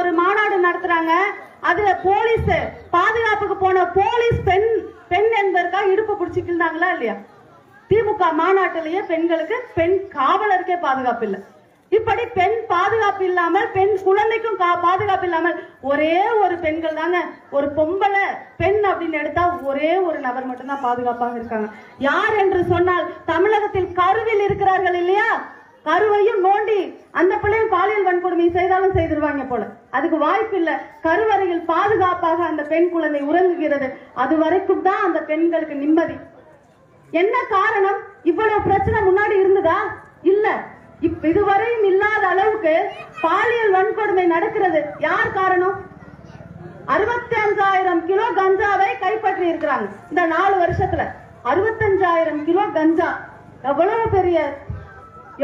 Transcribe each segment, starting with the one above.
ஒரு மாநாடு நடத்துறாங்க. அதுல போலீஸ் பாதுகாப்புக்கு போன போலீஸ் பெண் என்பதற்காக இடுப்பு பிடிச்சிக்கிட்டாங்களா இல்லையா? திமுக மாநாட்டிலேயே பெண்களுக்கு பெண் காவலருக்கே பாதுகாப்பு இல்லை. இப்படி பெண் பாதுகாப்பு இல்லாமல் பெண் குழந்தைக்கும் பாதுகாப்பு இல்லாமல் ஒரே ஒரு பெண்கள் தாங்க, ஒரு பொம்பளை பெண் அப்படின்னு எடுத்தா ஒரே ஒரு நபர் மட்டும்தான் பாதுகாப்பாக இருக்காங்க. யார் என்று சொன்னால் தமிழகத்தில் கருவில் இருக்கிறார்கள் இல்லையா? கருவையும் நோண்டி அந்த பிள்ளையும் பாலியல் வன்கொடுமை செய்தாலும் செய்திருவாங்க போல. அதுக்கு வாய்ப்பு இல்லை. கருவறையில் பாதுகாப்பாக அந்த பெண் குழந்தை உறங்குகிறது. அது வரைக்கும் தான் அந்த பெண்களுக்கு நிம்மதி. என்ன காரணம்? இவ்வளவு பிரச்சனை முன்னாடி இருந்ததா? இல்ல. இதுவரையும் இல்லாத அளவுக்கு பாலியல் வன்கொடுமை நடக்கிறது. யார் காரணம்? 65,000 கிலோ கஞ்சாவை கைப்பற்றி இருக்கிறாங்க இந்த 4 வருஷத்துல. 65,000 கிலோ கஞ்சா எவ்வளவு பெரிய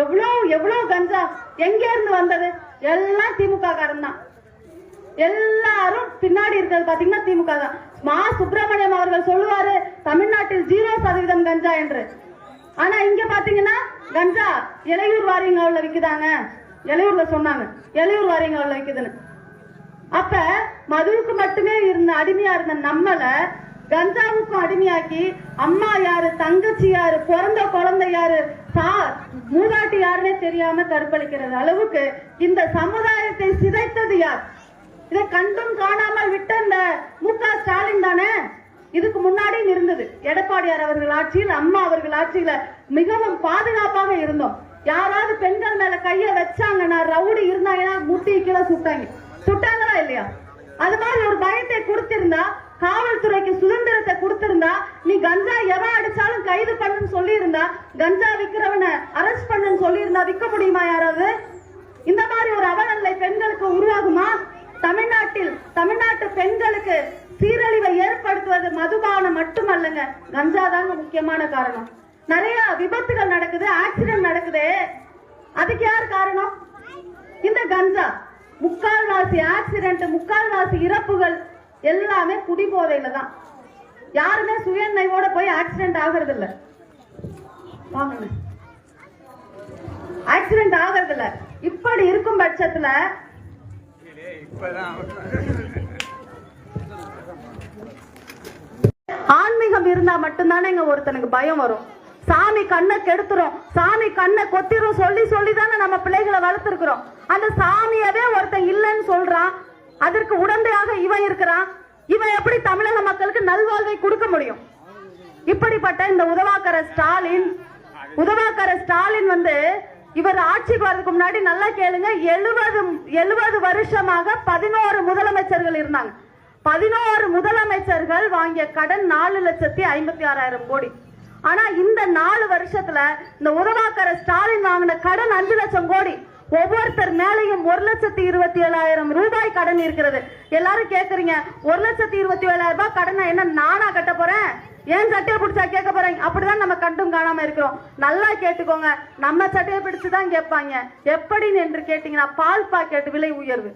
எவ்வளவு கஞ்சா எங்க இருந்து வந்தது? எல்லாம் திமுக காரன் தான். எல்லாரும் பின்னாடி இருக்கிறது பாத்தீங்கன்னா திமுக தான். மா சுப்பிரமணியம் அவர்கள் சொல்லுவாரு தமிழ்நாட்டில் 0% கஞ்சா என்று. ஆனா இங்க பாத்தீங்கன்னா கஞ்சா இளையூர் வாரியங்காவில விக்குதாங்க. இளையூர்ல சொன்னாங்க இளையூர் வாரியங்காவில விக்குதுன்னு. அப்ப மதுவுக்கு மட்டுமே இருந்த அடிமையா இருந்த நம்மள கஞ்சாவுக்கும் அடிமையாக்கி அம்மா யாரு, தங்கச்சி யாரு, பிறந்த குழந்தை யாரு, மூதாட்டி யாருன்னே தெரியாம கற்பழிக்கிறது அளவுக்கு இந்த சமுதாயத்தை சிதைத்தது யார்? இதை கண்டும் காணாமல் விட்ட இந்த மு.க. ஸ்டாலின் தானே. இதுக்கு முன்னாடி இருந்தது எடப்பாடியார் அவர்கள் ஆட்சியில், அம்மா அவர்கள் ஆட்சியில மிகவும் பாதுகாப்பாக இருந்தோம். யாராவது பெண்கள் மேல கைய வச்சாங்கன்னா ரவுடி இருந்தாங்கன்னா முட்டி கீழே சுட்டாங்களா இல்லையா? அது மாதிரி ஒரு பயத்தை கொடுத்திருந்தா, காவல்துறைக்கு சுதந்திரத்தை கொடுத்திருந்தா, நீ கஞ்சா எவன் அடிச்சாலும் கைது பண்ணு சொல்லி இருந்தா, கஞ்சா விக்கிறவனை அரெஸ்ட் பண்ணு சொல்லி இருந்தா விற்க முடியுமா யாராவது? இந்த மாதிரி ஒரு அவலநிலை பெண்களுக்கு உருவாகுமா? தமிழ்நாட்டு பெண்களுக்கு சீரழிவை ஏற்படுத்துவது மதுபானம் மட்டுமல்லங்க, கஞ்சா தாங்க முக்கியமான காரணம். நிறைய விபத்துகள் நடக்குது, ஆக்சிடென்ட் நடக்குது. அதுக்கு யார் காரணம்? இந்த கஞ்சா. முக்கால்வாசி ஆக்சிடென்ட், முக்கால்வாசி இறப்புகள் எல்லாமே குடிபோதையில தான். யாருமே சுயநினைவோட போய் ஆக்சிடென்ட் ஆகிறது இல்ல. ஆக்சிடென்ட் ஆகிறது இல்ல. இப்படி இருக்கும் பட்சத்துல ஆன்மீகம் இருந்தா மட்டும்தானே ஒருத்தனுக்கு பயம் வரும். சாமி கண்ணை கெடுத்துரும், சாமி கண்ணை கொத்திரும் சொல்லி சொல்லிதானே நம்ம பிள்ளைகளை வளர்த்திருக்கிறோம். அந்த சாமியவே ஒருத்தன் இல்லைன்னு சொல்றான், அதற்கு உடந்தையாக இவன் இருக்கிறான். இவன் எப்படி தமிழக மக்களுக்கு நல்வாழ்வை கொடுக்க முடியும்? இப்படிப்பட்ட இந்த உதவாக்கர ஸ்டாலின் இவர் ஆட்சிக்கு வரதுக்கு முன்னாடி நல்லா கேளுங்க, 70 வருஷமாக 11 முதலமைச்சர்கள் இருந்தாங்க. 11 முதலமைச்சர்கள் வாங்கிய கடன் 4,56,000 கோடி. ஆனா இந்த 4 வருஷத்துல இந்த உதவாக்கர ஸ்டாலின் வாங்கின கடன் 5 லட்சம் கோடி. ஒவ்வொருத்தர் மேலையும் 1,27,000 ரூபாய் கடன் இருக்கிறது. எல்லாரும் கேக்குறீங்க, 1,27,000 ரூபாய் கடன் என்ன நானா கட்ட போறேன்? ஏன் சட்டையை பிடிச்சா கேட்க போறீங்க? அப்படிதான் நம்ம கண்டும் காணாம இருக்கிறோம். நல்லா கேட்டுக்கோங்க, நம்ம சட்டையை பிடிச்சுதான் கேட்பாங்க. எப்படின்னு என்று கேட்டீங்கன்னா, பால் பாக்கெட் விலை உயர்வு,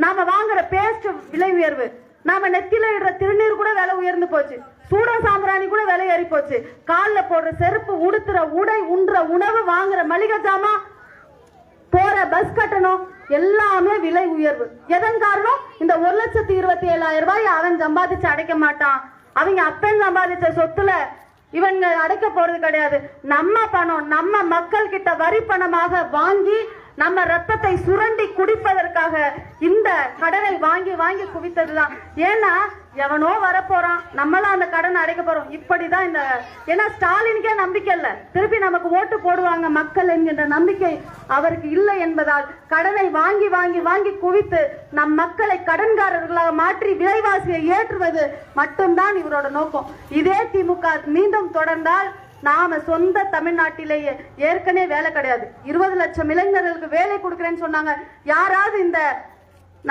நாம வாங்குற பேஸ்ட் விலை உயர்வு, நாம நெத்தில இடுற திருநீர் கூட விலை உயர்ந்து போச்சு, சூட சாம்பிராணி கூட விலை ஏறி போச்சு, காலில் போடுற செருப்பு, உடுத்துற உடை, உண்ற உணவு, வாங்குற மளிகை ஜாமா, போற பஸ் கட்டணம் எல்லாமே விலை உயர்வு. எதன் காரணம்? இந்த 1,27,000 ரூபாய் அவன் சம்பாதிச்சு அடைக்க மாட்டான். அவங்க அப்பன் சம்பாதிச்ச சொத்துல இவங்க அடைக்க போறது கிடையாது. நம்ம பணம், நம்ம மக்கள் கிட்ட வரி பணமாக வாங்கி நம்ம ரத்தத்தை சுரண்டி குடிப்பதற்காக இந்த கடனை வாங்கி வாங்கி குவித்ததுதான். ஏன்னா எவனோ வரப்போறான், நம்மளும் அந்த கடன் அடைக்க போறோம். இப்படிதான் இந்த, ஏன்னா ஸ்டாலினுக்கே நம்பிக்கை இல்ல, திருப்பி நமக்கு ஓட்டு போடுவாங்க மக்கள் என்கின்ற நம்பிக்கை அவருக்கு இல்லை என்பதால் கடனை வாங்கி வாங்கி வாங்கி குவித்து நம் மக்களை கடன்காரர்களாக மாற்றி விலைவாசியை ஏற்றுவது மட்டும்தான் இவரோட நோக்கம். இதே திமுக மீண்டும் தொடர்ந்தால் நாம சொந்த தமிழ்நாட்டிலேயே ஏற்கனவே வேலை கிடையாது. 20 லட்சம் இளைஞர்களுக்கு வேலை கொடுக்கிறேன்னு சொன்னாங்க. யாராவது இந்த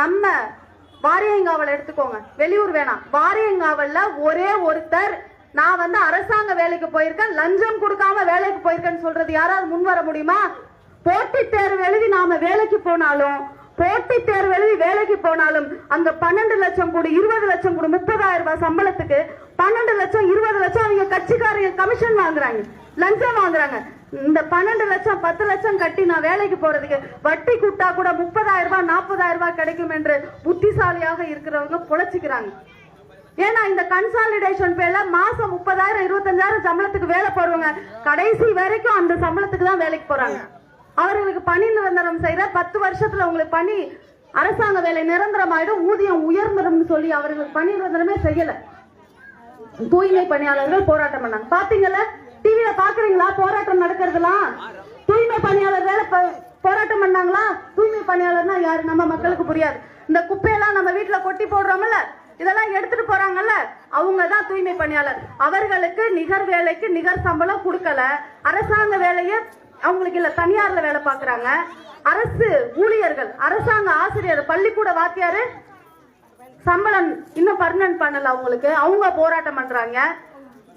நம்ம வாரியங்காவல் எடுத்துக்கோங்க, வெளியூர் வேணாம், வாரியங்காவல்ல ஒரே ஒருத்தர் நான் அரசாங்க வேலைக்கு போயிருக்கேன், லஞ்சம் கொடுக்காம வேலைக்கு போயிருக்கேன்னு சொல்றது யாராவது முன் வர முடியுமா? போட்டித் தேர்வு எழுதி நாம வேலைக்கு போனாலும், போட்டித் தேர்வு எழுதி வேலைக்கு போனாலும் அங்க 12 லட்சம் கூடி 20 லட்சம் கூடி 30,000 ரூபாய் சம்பளத்துக்கு 12 லட்சம் 20 லட்சம் அவங்க கட்சிக்காரங்க கமிஷன் வாங்குறாங்க, லஞ்சம் வாங்குறாங்க. இந்த 12 லட்சம் 10 லட்சம் கட்டி நான் வேலைக்கு போறதுக்கு வட்டி கூட்டா கூட 30,000 ரூபாய் 40,000 ரூபாய் கிடைக்கும் என்று புத்திசாலியாக இருக்கிறவங்க பொழைச்சிக்கிறாங்க. ஏன்னா இந்த கன்சாலிடேஷன் பேர்ல மாசம் 30,000 25,000 சம்பளத்துக்கு வேலை போறவங்க கடைசி வரைக்கும் அந்த சம்பளத்துக்கு தான் வேலைக்கு போறாங்க. அவர்களுக்கு பணி நிரந்தரம் செய்யற 10 வருஷத்துல உங்களுக்கு பணி அரசாங்க வேலை நிரந்தரமாயிடும், ஊதியம் உயர்ந்துடும் சொல்லி அவர்களுக்கு பணி நிரந்தரமே செய்யல. தூய்மை பணியாளர்கள் போராட்டம் பண்ணாங்க. பாத்தீங்கல்ல, டிவியில பாக்குறீங்களா போராட்டம் நடக்கிறதுலாம்? தூய்மை பணியாளர் வேலை போராட்டம் பண்ணாங்களா? தூய்மை பணியாளர்னா யாரு? நம்ம மக்களுக்கு புரியாது. இந்த குப்பையெல்லாம் நம்ம வீட்டுல கொட்டி போடுறோம்ல, இதெல்லாம் எடுத்துட்டு போறாங்கல்ல, அவங்க தான் தூய்மை பணியாளர். அவர்களுக்கு நிகர் வேலைக்கு நிகர் சம்பளம் கொடுக்கல. அரசாங்க வேலையை அவங்களுக்கு இல்ல, தனியார்ல வேலை பாக்குறாங்க. அரசு ஊழியர்கள், அரசாங்க ஆசிரியர், பள்ளிக்கூட வாத்தியாரு சம்பளம் இன்னும் பர்மனன்ட் பண்ணல அவங்களுக்கு, அவங்க போராட்டம் பண்றாங்க.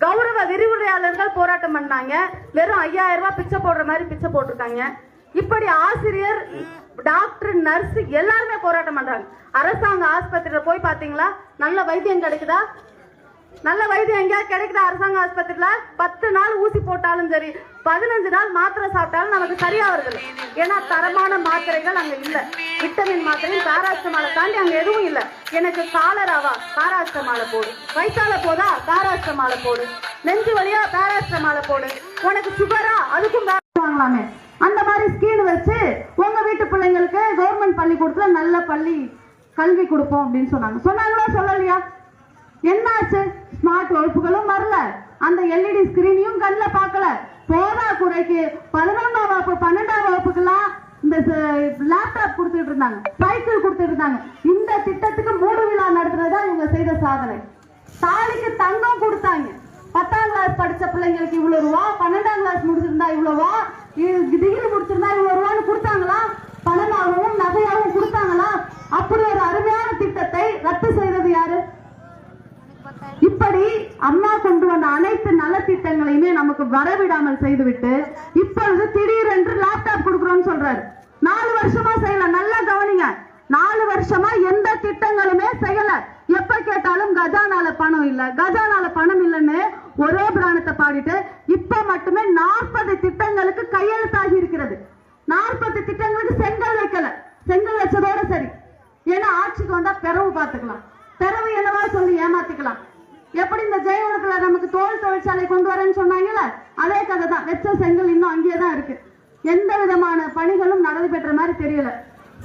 கௌரவ விரிவுரையாளர்கள் போராட்டம் பண்ணாங்க, வெறும் 5,000 ரூபாய் பிச்சை போடுற மாதிரி பிச்சை போட்டிருக்காங்க. இப்படி ஆசிரியர், டாக்டர், நர்ஸ் எல்லாருமே போராட்டம் பண்றாங்க. அரசாங்க ஆஸ்பத்திரியில போய் பாத்தீங்களா நல்ல வைத்தியம் கிடைக்குதா? நல்ல வைத்தியம் எங்கேயாவது கிடைக்குதா? அரசாங்க ஆஸ்பத்திரியில 10 நாள் ஊசி போட்டாலும் சரி, 15 நாள் மாத்திரை சாப்பிட்டாலும் நமக்கு சரியா வருது. ஏன்னா தரமான மாத்திரைகள் அங்க இல்ல. விட்டமின் மாத்திரையும் பாராஸ்டமாலை தாண்டி அங்க எதுவும் இல்ல. எனக்கு காலராவா பாராஸ்டமாலை போடு, வயிற்றால போதா பாராஸ்டமாலை போடு, நெஞ்சு வலியா பாராஸ்டமாலை போடு, உனக்கு சுகரா அதுக்கும் வாங்கலாமே. அந்த மாதிரி ஸ்கீம் வச்சு உங்க வீட்டு பிள்ளைங்களுக்கு கவர்மெண்ட் பள்ளிக்கூடத்துல நல்ல பள்ளி கல்வி கொடுப்போம் அப்படின்னு சொன்னாங்களா சொல்லலையா? என்னாச்சு? ஸ்மார்ட் வகுப்புகளும் வரல, அந்த எல்இடி ஸ்கிரீனையும் கண்ணில் பார்க்கல. போதா குறைக்கு 11ஆம் வகுப்பு 12ஆம் வகுப்புக்கெல்லாம் இந்த லேப்டாப் கொடுத்துட்டு இருந்தாங்க, சைக்கிள் கொடுத்துட்டு இருந்தாங்க. இந்த திட்டத்துக்கு 3 விழா நடத்துறதா இவங்க செய்த சாதனை. தாலிக்கு தங்கம் கொடுத்தாங்க. 10ஆம் கிளாஸ் படிச்ச பிள்ளைங்களுக்கு இவ்வளவு ரூபா, 12ஆம் கிளாஸ் முடிச்சிருந்தா இவ்வளவா, டிகிரி முடிச்சிருந்தா இவ்வளவு ரூபான்னு கொடுத்தாங்களா? பணமாகவும் நகையாகவும் கொடுத்தாங்களா? அப்படி ஒரு அருமையான திட்டத்தை ரத்து செய்தது யாரு? இப்படி அம்மா கொண்டு வந்த அனைத்து நலத்திட்டங்களையுமே நமக்கு வரவிடாமல் செய்துவிட்டு இப்பொழுது திடீரென்று லேப்டாப் கொடுக்கிறோம்னு சொல்றாரு. 4 வருஷமா செய்யல. நல்லா கவனிங்க, 4 வருஷமா எந்த திட்டங்களுமே செய்யல. எப்ப கேட்டாலும் கஜானால பணம் இல்ல, கஜானால பணம் இல்லைன்னு ஒரே பிராணத்தை பாடிட்டு இப்ப மட்டுமே 40 திட்டங்களுக்கு கையெழுத்தாகி இருக்கிறது. 40 திட்டங்களுக்கு செங்கல் வைக்கல. செங்கல் வச்சதோட சரி. ஏன்னா ஆட்சிக்கு வந்தா பிறவு பார்த்துக்கலாம், பிறவு என்னவா சொல்லி ஏமாத்திக்கலாம். எப்படி இந்த ஜெயவனத்துல நமக்கு தோல் தொழிற்சாலை கொண்டு வரேன்னு சொன்னாங்கல்ல, அதே கதை தான். வெச்ச செங்கல் இன்னும் அங்கேயே தான் இருக்கு. எந்த விதமான பணிகளும் நடைபெற்ற மாதிரி தெரியல.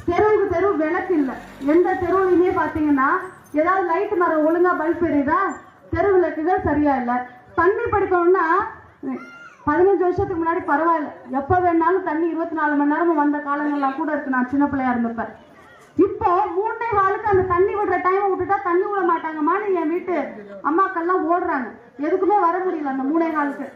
தெருவுக்கு தெருவு விளக்கு இல்ல. எந்த தெருவுலையுமே பாத்தீங்கன்னா ஏதாவது லைட் மரம் ஒழுங்கா பல்ப் எரியுதா? தெரு விளக்குகள் சரியா இல்ல. தண்ணி படிக்கணும்னா 15 வருஷத்துக்கு முன்னாடி பரவாயில்ல, எப்ப வேணாலும் தண்ணி 24 மணி நேரமும் வந்த காலங்கள்லாம் கூட இருக்கு. நான் சின்ன பிள்ளையா இருந்தப்ப. இப்போ 3 காலுக்கு அந்த தண்ணி விடுற டைம் விட்டுட்டா தண்ணி விட மாட்டாங்கம்மான்னு என் வீட்டு அம்மாக்கள்லாம் ஓடுறாங்க. எதுக்குமே வர முடியல அந்த 3 காலுக்கு.